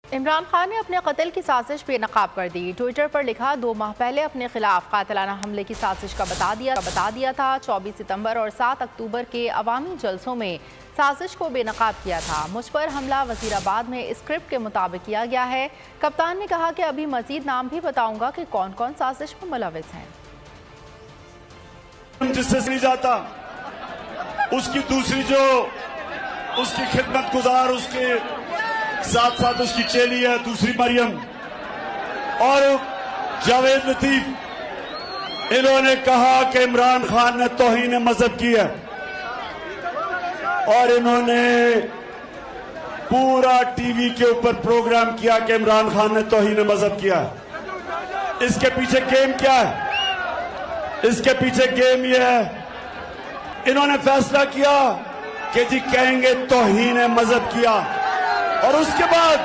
इमरान खान ने अपने कत्ल की साजिश बेनकाब कर दी। ट्विटर पर लिखा, 2 माह पहले अपने खिलाफ कातिलाना हमले की साजिश का बता दिया था। 24 सितंबर और 7 अक्टूबर के अवामी जलसों में साजिश को बेनकाब किया था। मुझ पर हमला वजीराबाद में स्क्रिप्ट के मुताबिक किया गया है। कप्तान ने कहा कि अभी मजीद नाम भी बताऊंगा कि कौन कौन साजिश में मुलविस हैं। जिससे नहीं जाता उसकी दूसरी जो उसकी खिदमत गुजार, उसके साथ साथ उसकी चेली है दूसरी मरियम और जावेद लतीफ, इन्होंने कहा कि इमरान खान ने तौहीन मजहब की है और इन्होंने पूरा टीवी के ऊपर प्रोग्राम किया कि इमरान खान ने तौहीन मजहब किया है। इसके पीछे गेम क्या है? इसके पीछे गेम यह है, इन्होंने फैसला किया कि जी कहेंगे तौहीन मजहब किया और उसके बाद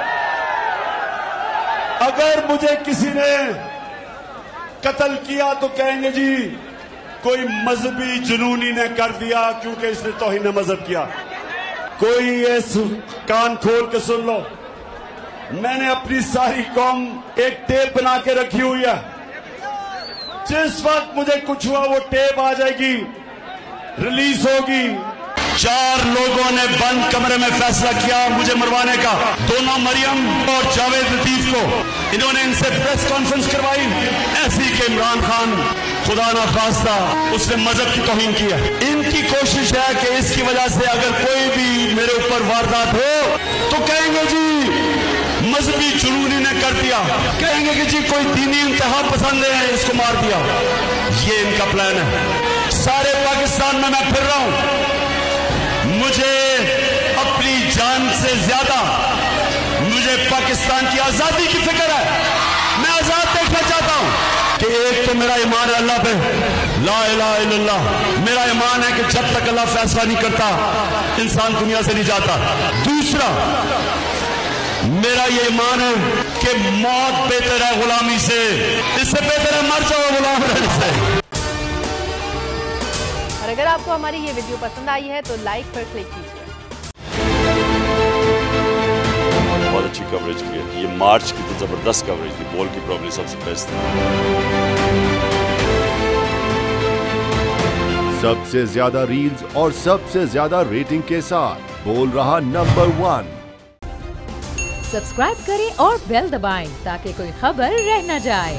अगर मुझे किसी ने कत्ल किया तो कहेंगे जी कोई मजहबी जुनूनी ने कर दिया क्योंकि इसने तौहीन मजहब किया। कोई ये कान खोल के सुन लो, मैंने अपनी सारी कौम एक टेप बना के रखी हुई है। जिस वक्त मुझे कुछ हुआ वो टेप आ जाएगी, रिलीज होगी। 4 लोगों ने बंद कमरे में फैसला किया मुझे मरवाने का। दोनों मरियम और जावेद लतीफ को इन्होंने इनसे प्रेस कॉन्फ्रेंस करवाई ऐसी कि इमरान खान खुदा ना खास्ता उसने मजहब की तौहीन की है। इनकी कोशिश है कि इसकी वजह से अगर कोई भी मेरे ऊपर वारदात हो तो कहेंगे जी मजहबी जुनूनी ने कर दिया, कहेंगे कि जी कोई दीनी इंतहा पसंद है इसको मार दिया। ये इनका प्लान है। सारे पाकिस्तान में मैं फिर रहा हूं, मुझे अपनी जान से ज्यादा मुझे पाकिस्तान की आजादी की फिक्र है। मैं आजाद देखना चाहता हूं कि एक तो मेरा ईमान है अल्लाह पे, ला इलाहा इल्लल्लाह। मेरा ईमान है कि जब तक अल्लाह फैसला नहीं करता इंसान दुनिया से नहीं जाता। दूसरा मेरा ये ईमान है कि मौत बेहतर है गुलामी से, इससे बेहतर है मर जाओ गुलाम रहने से। और अगर आपको हमारी ये वीडियो पसंद आई है तो लाइक पर क्लिक कीजिए। बहुत अच्छी कवरेज की है। ये मार्च की तो जबरदस्त कवरेज थी, बॉल की प्रॉब्लम सबसे बेस्ट थी। सबसे ज्यादा रील्स और सबसे ज्यादा रेटिंग के साथ बोल रहा नंबर 1। सब्सक्राइब करें और बेल दबाएं ताकि कोई खबर रह न जाए।